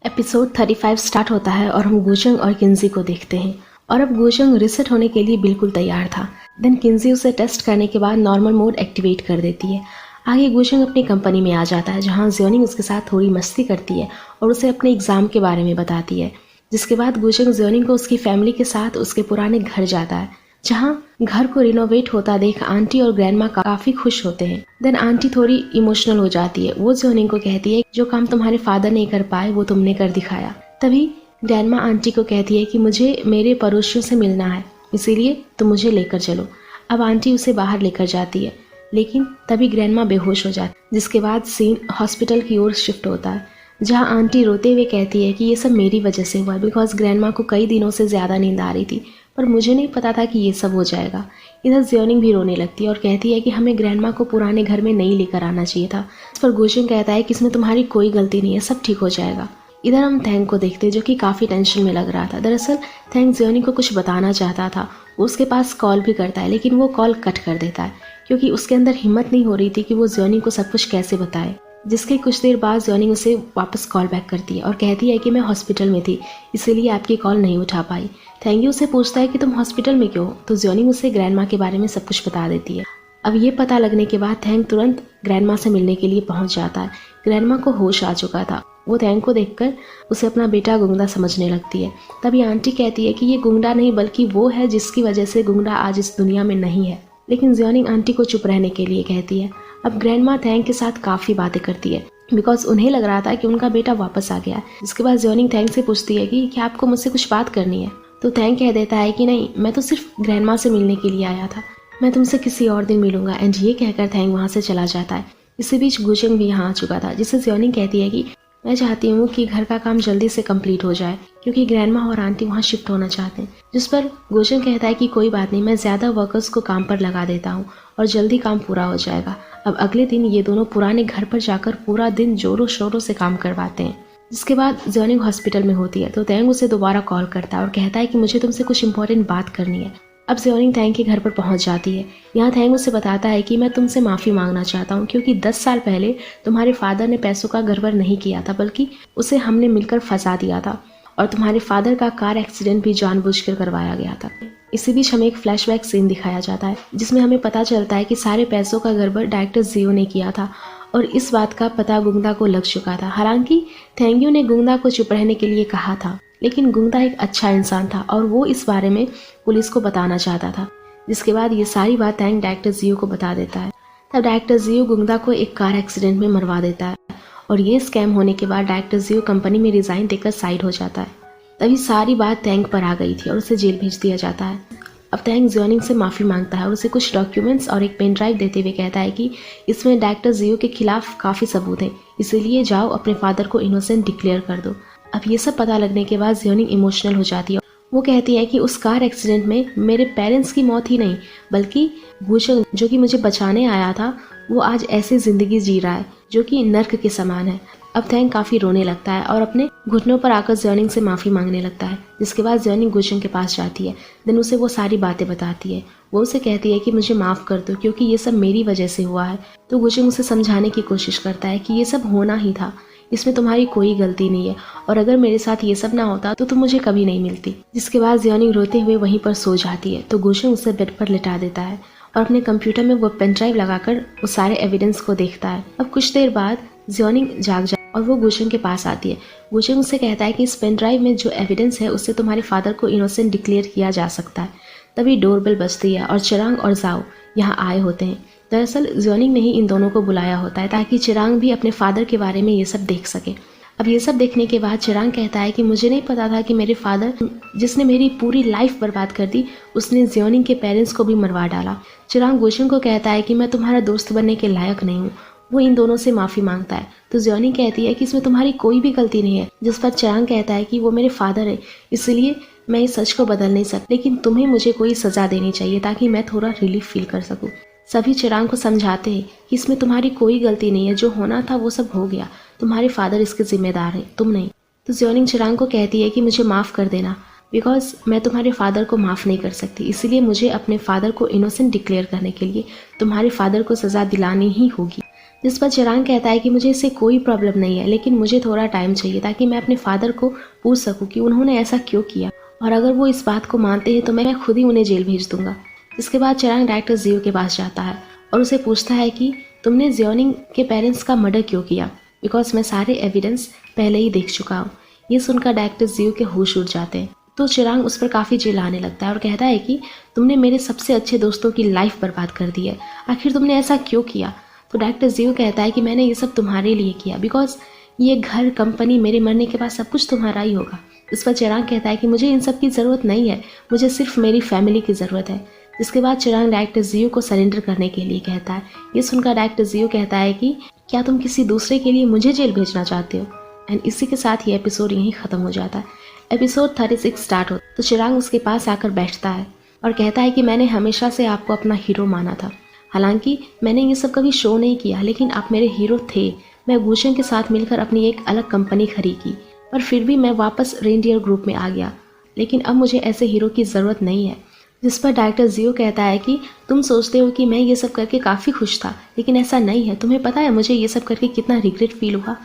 Episode 35 start होता है और हम गुचंग और किन्जी को देखते हैं। और अब गुचंग रीसेट होने के लिए बिल्कुल तैयार था। देन किन्जी उसे टेस्ट करने के बाद नॉर्मल मोड एक्टिवेट कर देती है। आगे गुचंग अपनी कंपनी में आ जाता है जहां ज्योनिंग उसके साथ थोड़ी मस्ती करती है और उसे अपने एग्जाम के बारे में बताती है। जिसके बाद गुचंग ज्योनिंग को उसकी फैमिली के साथ उसके पुराने घर जाता है जहां घर को रिनोवेट होता देख आंटी और ग्रैंडमा काफी खुश होते हैं। देन आंटी थोड़ी इमोशनल हो जाती है। वो ज्योनिंग को कहती है जो काम तुम्हारे फादर नहीं कर पाए वो तुमने कर दिखाया। तभी ग्रैंडमा आंटी को कहती है कि मुझे मेरे पड़ोसियों से मिलना है, इसीलिए तुम मुझे लेकर चलो। अब आंटी उसे बाहर लेकर जाती है, लेकिन तभी ग्रैंडमा बेहोश हो जाती है। जिसके बाद सीन हॉस्पिटल की ओर शिफ्ट होता है जहां आंटी रोते हुए कहती है कि ये सब मेरी वजह से हुआ है, बिकॉज ग्रैंडमा को कई दिनों से ज़्यादा नींद आ रही थी पर मुझे नहीं पता था कि ये सब हो जाएगा। इधर ज्योनिंग भी रोने लगती है और कहती है कि हमें ग्रैंडमा को पुराने घर में नहीं लेकर आना चाहिए था। इस पर गुचंग कहता है कि इसमें तुम्हारी कोई गलती नहीं है, सब ठीक हो जाएगा। इधर हम थैंक को देखते हैं जो कि काफ़ी टेंशन में लग रहा था। दरअसल थैंक ज्योनिंग को कुछ बताना चाहता था। वो उसके पास कॉल भी करता है लेकिन वो कॉल कट कर देता है क्योंकि उसके अंदर हिम्मत नहीं हो रही थी कि वो ज्योनिंग को सब कुछ कैसे बताए। जिसके कुछ देर बाद ज्योनिंग उसे वापस कॉल बैक करती है और कहती है कि मैं हॉस्पिटल में थी इसीलिए आपकी कॉल नहीं उठा पाई। थैंक यू उसे पूछता है कि तुम हॉस्पिटल में क्यों, तो ज्योनिंग उसे ग्रैंडमा के बारे में सब कुछ बता देती है। अब ये पता लगने के बाद थैंक तुरंत ग्रैंडमा से मिलने के लिए पहुंच जाता है। ग्रैंडमा को होश आ चुका था। वो थैंक को देखकर उसे अपना बेटा गुंगडा समझने लगती है। तभी आंटी कहती है कि ये गुंगडा नहीं बल्कि वो है जिसकी वजह से गुंगडा आज इस दुनिया में नहीं है। लेकिन ज्योनिंग आंटी को चुप रहने के लिए कहती है। अब ग्रैंडमा थैंक के साथ काफ़ी बातें करती है बिकॉज उन्हें लग रहा था कि उनका बेटा वापस आ गया है। जिसके बाद ज्योनिंग थैंक से पूछती है कि क्या आपको मुझसे कुछ बात करनी है, तो थैंक कह देता है कि नहीं, मैं तो सिर्फ ग्रैंडमा से मिलने के लिए आया था, मैं तुमसे किसी और दिन मिलूंगा। एंड ये कहकर थैंक वहाँ से चला जाता है। इसी बीच गुचंग भी यहाँ आ चुका था जिससे ज्योनिंग कहती है कि मैं चाहती हूँ कि घर का काम जल्दी से कंप्लीट हो जाए क्योंकि ग्रैंडमा और आंटी वहाँ शिफ्ट होना चाहते हैं। जिस पर गुचंग कहता है कि कोई बात नहीं, मैं ज़्यादा वर्कर्स को काम पर लगा देता हूँ और जल्दी काम पूरा हो जाएगा। अब अगले दिन ये दोनों पुराने घर पर जाकर पूरा दिन जोरों शोरों से काम करवाते हैं। जिसके बाद ज्योनिंग हॉस्पिटल में होती है तो थैंक उसे दोबारा कॉल करता है और कहता है कि मुझे तुमसे कुछ इंपॉर्टेंट बात करनी है। अब ज्योनिंग थैंक के घर पर पहुंच जाती है। यहाँ थैंक उसे बताता है कि मैं तुमसे माफ़ी मांगना चाहता हूँ क्योंकि 10 साल पहले तुम्हारे फादर ने पैसों का गड़बड़ नहीं किया था बल्कि उसे हमने मिलकर फंसा दिया था और तुम्हारे फादर का कार एक्सीडेंट भी जानबूझकर करवाया गया था। इसी बीच हमें एक फ्लैशबैक सीन दिखाया जाता है जिसमें हमें पता चलता है कि सारे पैसों का गड़बड़ डायरेक्टर जियो ने किया था और इस बात का पता गुंगडा को लग चुका था। हालांकि थैंक्यू ने गुंगडा को चुप रहने के लिए कहा था लेकिन गुंगडा एक अच्छा इंसान था और वो इस बारे में पुलिस को बताना चाहता था। जिसके बाद ये सारी बात थैंक डायरेक्टर जियो को बता देता है। तब डायरेक्टर जियो गुंगडा को एक कार एक्सीडेंट में मरवा देता है और ये स्कैम होने के बाद डायरेक्टर जियो कंपनी में रिजाइन देकर साइड हो जाता है। तभी सारी बात थैंक पर आ गई थी और उसे जेल भेज दिया जाता है। अब थैंक ज्योनिंग से माफ़ी मांगता है और उसे कुछ डॉक्यूमेंट्स और एक पेन ड्राइव देते हुए कहता है कि इसमें डायरेक्टर जियो के खिलाफ काफ़ी सबूत हैं, इसीलिए जाओ अपने फादर को इनोसेंट डिक्लेयर कर दो। अब ये सब पता लगने के बाद ज्योनिंग इमोशनल हो जाती है। वो कहती है कि उस कार एक्सीडेंट में मेरे पेरेंट्स की मौत ही नहीं बल्कि गुचंग जो कि मुझे बचाने आया था वो आज ऐसी ज़िंदगी जी रहा है जो कि नर्क के समान है। अब थैंक काफ़ी रोने लगता है और अपने घुटनों पर आकर ज्योनिंग से माफ़ी मांगने लगता है। जिसके बाद ज्योनिंग गुचंग के पास जाती है। देन उसे वो सारी बातें बताती है। वो उसे कहती है कि मुझे माफ़ कर दो क्योंकि ये सब मेरी वजह से हुआ है। तो गुचंग उसे समझाने की कोशिश करता है कि ये सब होना ही था, इसमें तुम्हारी कोई गलती नहीं है और अगर मेरे साथ ये सब ना होता तो तुम मुझे कभी नहीं मिलती। जिसके बाद ज्योनिंग रोते हुए वहीं पर सो जाती है तो गुचंग उसे बेड पर लिटा देता है और अपने कंप्यूटर में वो पेन ड्राइव लगाकर वो सारे एविडेंस को देखता है। अब कुछ देर बाद ज्योनिंग जाग जाती और वो गुचंग के पास आती है। गुचंग उससे कहता है कि इस पेन ड्राइव में जो एविडेंस है उससे तुम्हारे फादर को इनोसेंट डिक्लेयर किया जा सकता है। तभी डोरबेल बजती है और चिरांग और जाओ यहाँ आए होते हैं। दरअसल ज्योनिंग ने ही इन दोनों को बुलाया होता है ताकि चिरांग भी अपने फादर के बारे में ये सब देख सके। अब ये सब देखने के बाद चिरांग कहता है कि मुझे नहीं पता था कि मेरे फादर जिसने मेरी पूरी लाइफ बर्बाद कर दी उसने ज्योनिंग के पेरेंट्स को भी मरवा डाला। चिरांग गुचंग को कहता है कि मैं तुम्हारा दोस्त बनने के लायक नहीं हूँ। वो इन दोनों से माफ़ी मांगता है तो ज्योनिंग कहती है कि इसमें तुम्हारी कोई भी गलती नहीं है। जिस पर चिरांग कहता है कि वो मेरे फादर है इसलिए मैं इस सच को बदल नहीं सकती लेकिन तुम्हें मुझे कोई सज़ा देनी चाहिए ताकि मैं थोड़ा रिलीफ फील कर सकूँ। सभी चिरांग को समझाते हैं कि इसमें तुम्हारी कोई गलती नहीं है, जो होना था वो सब हो गया, तुम्हारे फादर इसके जिम्मेदार हैं, तुम नहीं। तो ज्योनिंग चिरांग को कहती है कि मुझे माफ़ कर देना बिकॉज मैं तुम्हारे फादर को माफ़ नहीं कर सकती, इसीलिए मुझे अपने फादर को इनोसेंट डिक्लेयर करने के लिए तुम्हारे फादर को सज़ा दिलानी ही होगी। जिस पर चिरांग कहता है कि मुझे इससे कोई प्रॉब्लम नहीं है, लेकिन मुझे थोड़ा टाइम चाहिए ताकि मैं अपने फादर को पूछ सकूं कि उन्होंने ऐसा क्यों किया, और अगर वो इस बात को मानते हैं तो मैं खुद ही उन्हें जेल भेज दूंगा। इसके बाद चिरांग डायरेक्टर जियो के पास जाता है और उसे पूछता है कि तुमने जियोनिंग के पेरेंट्स का मर्डर क्यों किया, बिकॉज मैं सारे एविडेंस पहले ही देख चुका हूँ। ये सुनकर डायरेक्टर जियो के होश उड़ जाते हैं। तो चिरांग उस पर काफ़ी चिल्लाने लगता है और कहता है कि तुमने मेरे सबसे अच्छे दोस्तों की लाइफ बर्बाद कर दी है, आखिर तुमने ऐसा क्यों किया। तो डायरेक्टर जियो कहता है कि मैंने ये सब तुम्हारे लिए किया, बिकॉज ये घर, कंपनी, मेरे मरने के बाद सब कुछ तुम्हारा ही होगा। इस पर चिरांग कहता है कि मुझे इन सब की ज़रूरत नहीं है, मुझे सिर्फ मेरी फैमिली की ज़रूरत है। इसके बाद चिरांग डायरेक्टर जियो को सरेंडर करने के लिए कहता है। ये सुनकर डायरेक्टर जियो कहता है कि क्या तुम किसी दूसरे के लिए मुझे जेल भेजना चाहते हो। एंड इसी के साथ ये एपिसोड यहीं ख़त्म हो जाता है। एपिसोड 36 स्टार्ट होता है तो चिरांग उसके पास आकर बैठता है और कहता है कि मैंने हमेशा से आपको अपना हीरो माना था, हालांकि मैंने ये सब कभी शो नहीं किया, लेकिन आप मेरे हीरो थे। मैं गुशेंग के साथ मिलकर अपनी एक अलग कंपनी खड़ी की, पर फिर भी मैं वापस रेनडियर ग्रुप में आ गया, लेकिन अब मुझे ऐसे हीरो की ज़रूरत नहीं है। जिस पर डायरेक्टर जियो कहता है कि तुम सोचते हो कि मैं ये सब करके काफ़ी खुश था, लेकिन ऐसा नहीं है। तुम्हें पता है मुझे ये सब करके कितना रिग्रेट फील हुआ,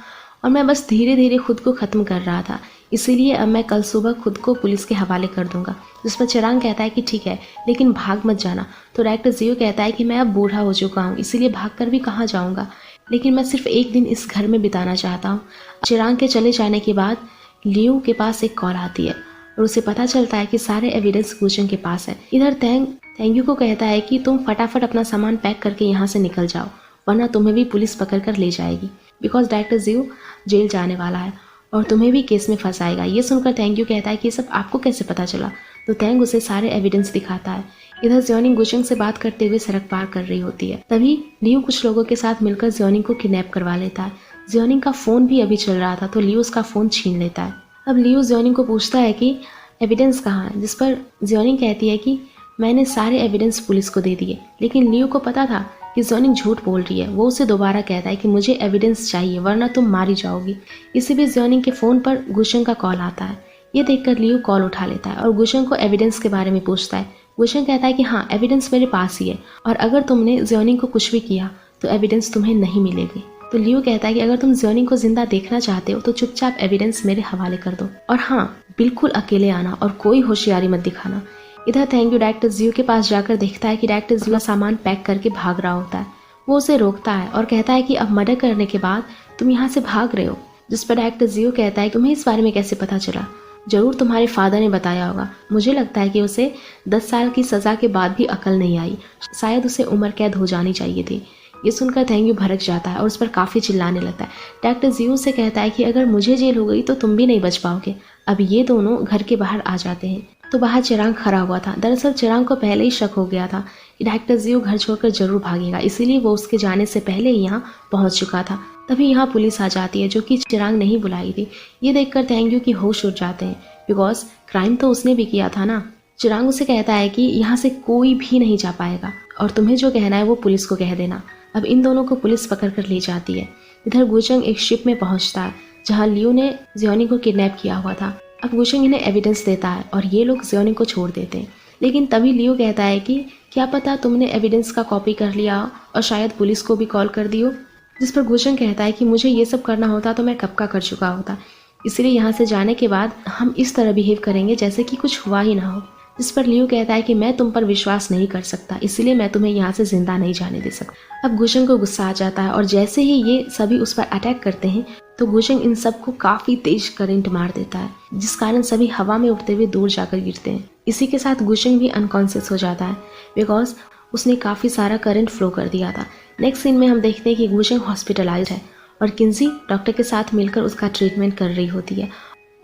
और मैं बस धीरे धीरे खुद को ख़त्म कर रहा था, इसीलिए अब मैं कल सुबह खुद को पुलिस के हवाले कर दूंगा। जिस पर चिरांग कहता है कि ठीक है, लेकिन भाग मत जाना। तो डायरेक्टर जियो कहता है कि मैं अब बूढ़ा हो चुका हूँ, इसीलिए भाग कर भी कहाँ जाऊँगा, लेकिन मैं सिर्फ एक दिन इस घर में बिताना चाहता हूँ। चिरांग के चले जाने के बाद लियू के पास एक कॉल आती है और उसे पता चलता है कि सारे एविडेंस गुशेंग के पास है। इधर तेंग्यू को कहता है कि तुम फटाफट अपना सामान पैक करके यहाँ से निकल जाओ, वरना तुम्हें भी पुलिस पकड़ कर ले जाएगी, बिकॉज डायरेक्टर जियो जेल जाने वाला है और तुम्हें भी केस में फंसाएगा। ये सुनकर तेंग्यू कहता है कि ये सब आपको कैसे पता चला। तो तेंग उसे सारे एविडेंस दिखाता है। इधर जियोनिंग गुशेंग से बात करते हुए सड़क पार कर रही होती है। तभी लियू कुछ लोगों के साथ मिलकर जियोनिंग को किडनैप करवा लेता है। जियोनिंग का फ़ोन भी अभी चल रहा था तो लियू उसका फ़ोन छीन लेता है। अब लियू जियोनिंग को पूछता है कि एविडेंस कहाँ है, जिस पर जियोनिंग कहती है कि मैंने सारे एविडेंस पुलिस को दे दिए, लेकिन लियू को पता था कि जियोनिंग झूठ बोल रही है। वो उसे दोबारा कहता है कि मुझे एविडेंस चाहिए, वरना तुम मारी जाओगी। इसी बीच जियोनिंग के फ़ोन पर गुशेंग का कॉल आता है। ये देखकर लियू कॉल उठा लेता है और गुशेंग को एविडेंस के बारे में पूछता है। गुशेंग कहता है कि हाँ, एविडेंस मेरे पास ही है, और अगर तुमने जियोनिंग को कुछ भी किया तो एविडेंस तुम्हें नहीं मिलेगी। तो लियू कहता है कि अगर तुम जियोनिंग को जिंदा देखना चाहते हो तो चुपचाप एविडेंस मेरे हवाले कर दो, और हाँ, बिल्कुल अकेले आना और कोई होशियारी मत दिखाना। इधर थैंक डायरेक्टर जियो के पास जाकर देखता है कि डायरेक्टर जियो सामान पैक करके भाग रहा होता है। वो उसे रोकता है और कहता है कि अब मर्डर करने के बाद तुम यहाँ से भाग रहे हो। जिस पर डायरेक्टर जियो कहता है तुम्हें इस बारे में कैसे पता चला, जरूर तुम्हारे फादर ने बताया होगा। मुझे लगता है कि उसे 10 साल की सज़ा के बाद भी अकल नहीं आई, शायद उसे उम्र कैद हो जानी चाहिए थी। ये सुनकर थैंक यू भड़क जाता है और उस पर काफ़ी चिल्लाने लगता है। डायरेक्टर जियो से कहता है कि अगर मुझे जेल हो गई तो तुम भी नहीं बच पाओगे। अब ये दोनों घर के बाहर आ जाते हैं तो बाहर चिरांग खड़ा हुआ था। दरअसल चिरांग को पहले ही शक हो गया था कि डायरेक्टर जियो घर छोड़कर जरूर भागेगा, इसीलिए वो उसके जाने से पहले ही यहाँ पहुँच चुका था। तभी यहाँ पुलिस आ जाती है जो कि चिरांग नहीं बुलाई थी। ये देखकर थैंक यू की होश उड़ जाते हैं, बिकॉज क्राइम तो उसने भी किया था ना। चिरांग उसे कहता है कि यहाँ से कोई भी नहीं जा पाएगा और तुम्हें जो कहना है वो पुलिस को कह देना। अब इन दोनों को पुलिस पकड़ कर ले जाती है। इधर गुशेंग एक शिप में पहुंचता है जहां लियो ने जियोनिंग को किडनैप किया हुआ था। अब गुशेंग इन्हें एविडेंस देता है और ये लोग जियोनिंग को छोड़ देते हैं, लेकिन तभी लियो कहता है कि क्या पता तुमने एविडेंस का कॉपी कर लिया और शायद पुलिस को भी कॉल कर दियो। जिस पर गुशेंग कहता है कि मुझे ये सब करना होता तो मैं कब का कर चुका होता, इसलिए यहाँ से जाने के बाद हम इस तरह बिहेव करेंगे जैसे कि कुछ हुआ ही ना हो। जिस पर लियो कहता है कि मैं तुम पर विश्वास नहीं कर सकता, इसलिए मैं तुम्हें यहाँ से जिंदा नहीं जाने दे सकता। अब गुशेंग को गुस्सा आ जाता है और जैसे ही ये सभी उस पर अटैक करते हैं तो गुशेंग इन सबको काफी तेज करंट मार देता है, जिस कारण सभी हवा में उड़ते हुए दूर जाकर गिरते हैं। इसी के साथ गुशेंग भी अनकॉन्शियस हो जाता है, बिकॉज उसने काफी सारा करंट फ्लो कर दिया था। नेक्स्ट सीन में हम देखते हैं कि गुशेंग हॉस्पिटलाइज्ड है और किंजी डॉक्टर के साथ मिलकर उसका ट्रीटमेंट कर रही होती है,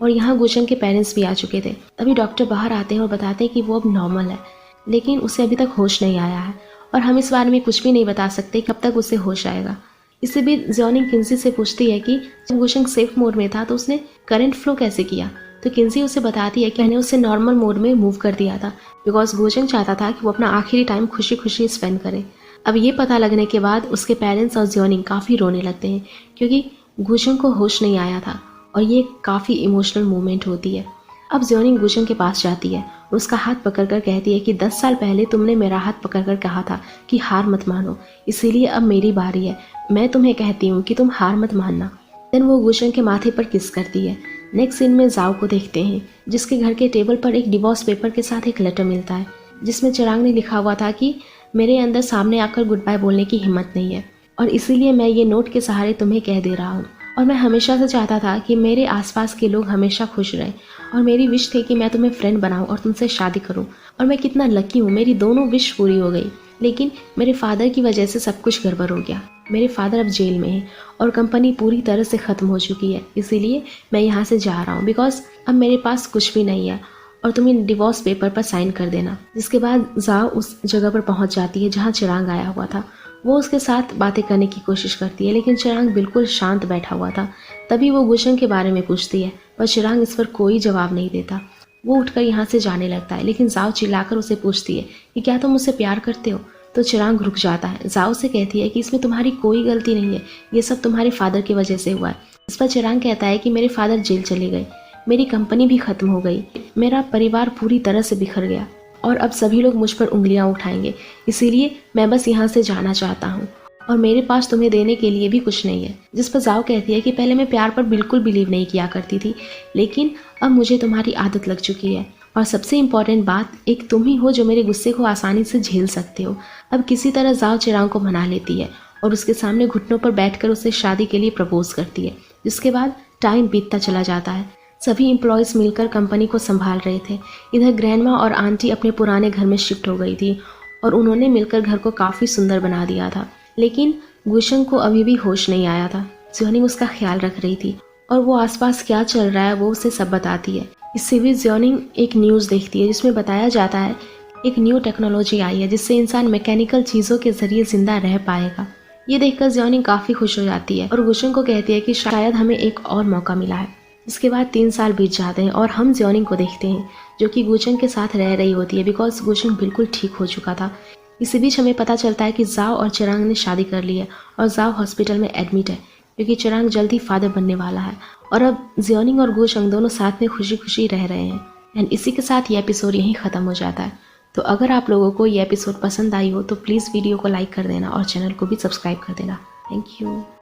और यहाँ गुशेंग के पेरेंट्स भी आ चुके थे। तभी डॉक्टर बाहर आते हैं और बताते हैं कि वो अब नॉर्मल है, लेकिन उसे अभी तक होश नहीं आया है और हम इस बारे में कुछ भी नहीं बता सकते कब तक उसे होश आएगा। इसी बीच जियोनिंग किंजी से पूछती है कि जब गुशेंग सेफ मोड में था तो उसने करंट फ्लो कैसे किया। तो किंजी उसे बताती है कि मैंने उसे नॉर्मल मोड में मूव कर दिया था, बिकॉज गुशेंग चाहता था कि वो अपना आखिरी टाइम खुशी खुशी स्पेंड करे। अब ये पता लगने के बाद उसके पेरेंट्स और जियोनिंग काफ़ी रोने लगते हैं क्योंकि गुशेंग को होश नहीं आया था, और ये काफ़ी इमोशनल मोमेंट होती है। अब ज्योनिंग गुशंग के पास जाती है और उसका हाथ पकड़कर कहती है कि 10 साल पहले तुमने मेरा हाथ पकड़कर कहा था कि हार मत मानो, इसीलिए अब मेरी बारी है, मैं तुम्हें कहती हूँ कि तुम हार मत मानना। देन वो गुशंग के माथे पर किस करती है। नेक्स्ट सीन में जाओ को देखते हैं, जिसके घर के टेबल पर एक डिवोर्स पेपर के साथ एक लेटर मिलता है, जिसमें चिराग ने लिखा हुआ था कि मेरे अंदर सामने आकर गुड बाय बोलने की हिम्मत नहीं है और इसीलिए मैं ये नोट के सहारे तुम्हें कह दे रहा हूँ। और मैं हमेशा से चाहता था कि मेरे आसपास के लोग हमेशा खुश रहें और मेरी विश थी कि मैं तुम्हें फ्रेंड बनाऊं और तुमसे शादी करूं। और मैं कितना लकी हूँ, मेरी दोनों विश पूरी हो गई। लेकिन मेरे फादर की वजह से सब कुछ गड़बड़ हो गया। मेरे फादर अब जेल में हैं और कंपनी पूरी तरह से ख़त्म हो चुकी है, इसीलिए मैं यहाँ से जा रहा हूँ बिकॉज अब मेरे पास कुछ भी नहीं है और तुम इन डिवोर्स पेपर पर साइन कर देना। जिसके बाद जाओ उस जगह पर पहुँच जाती है जहाँ चिराग आया हुआ था। वो उसके साथ बातें करने की कोशिश करती है, लेकिन चिराग बिल्कुल शांत बैठा हुआ था। तभी वो गुशंग के बारे में पूछती है, पर चिराग इस पर कोई जवाब नहीं देता। वो उठकर यहाँ से जाने लगता है, लेकिन जाओ चिल्लाकर उसे पूछती है कि क्या तुम मुझसे प्यार करते हो। तो चिराग रुक जाता है। जाओ से कहती है कि इसमें तुम्हारी कोई गलती नहीं है, ये सब तुम्हारे फादर की वजह से हुआ है। इस पर चिराग कहता है कि मेरे फादर जेल चले गए, मेरी कंपनी भी खत्म हो गई, मेरा परिवार पूरी तरह से बिखर गया और अब सभी लोग मुझ पर उंगलियां उठाएंगे, इसीलिए मैं बस यहाँ से जाना चाहता हूँ और मेरे पास तुम्हें देने के लिए भी कुछ नहीं है। जिस पर जाओ कहती है कि पहले मैं प्यार पर बिल्कुल बिलीव नहीं किया करती थी, लेकिन अब मुझे तुम्हारी आदत लग चुकी है और सबसे इम्पॉर्टेंट बात, एक तुम ही हो जो मेरे गुस्से को आसानी से झेल सकते हो। अब किसी तरह जाओ चिराग को मना लेती है और उसके सामने घुटनों पर बैठकर उसे शादी के लिए प्रपोज करती है। जिसके बाद टाइम बीतता चला जाता है। सभी एम्प्लॉयज़ मिलकर कंपनी को संभाल रहे थे। इधर ग्रैंडमा और आंटी अपने पुराने घर में शिफ्ट हो गई थी और उन्होंने मिलकर घर को काफ़ी सुंदर बना दिया था। लेकिन गुशंग को अभी भी होश नहीं आया था। ज्योनिंग उसका ख्याल रख रही थी और वो आसपास क्या चल रहा है वो उसे सब बताती है। इससे भी ज्योनिंग एक न्यूज़ देखती है जिसमें बताया जाता है एक न्यू टेक्नोलॉजी आई है जिससे इंसान मैकेनिकल चीज़ों के जरिए जिंदा रह पाएगा। ये देखकर ज्योनिंग काफ़ी खुश हो जाती है और गुशंग को कहती है कि शायद हमें एक और मौका मिला है। इसके बाद 3 साल बीत जाते हैं और हम ज्योनिंग को देखते हैं जो कि गुशंग के साथ रह रही होती है बिकॉज गुशंग बिल्कुल ठीक हो चुका था। इसी बीच हमें पता चलता है कि जाओ और चिराग ने शादी कर ली है और जाओ हॉस्पिटल में एडमिट है क्योंकि चिराग जल्द ही फादर बनने वाला है और अब ज्योनिंग और गुशंग दोनों साथ में खुशी खुशी रह रहे हैं। एंड इसी के साथ ये एपिसोड यहीं ख़त्म हो जाता है। तो अगर आप लोगों को ये एपिसोड पसंद आई हो तो प्लीज़ वीडियो को लाइक कर देना और चैनल को भी सब्सक्राइब कर देना। Thank you.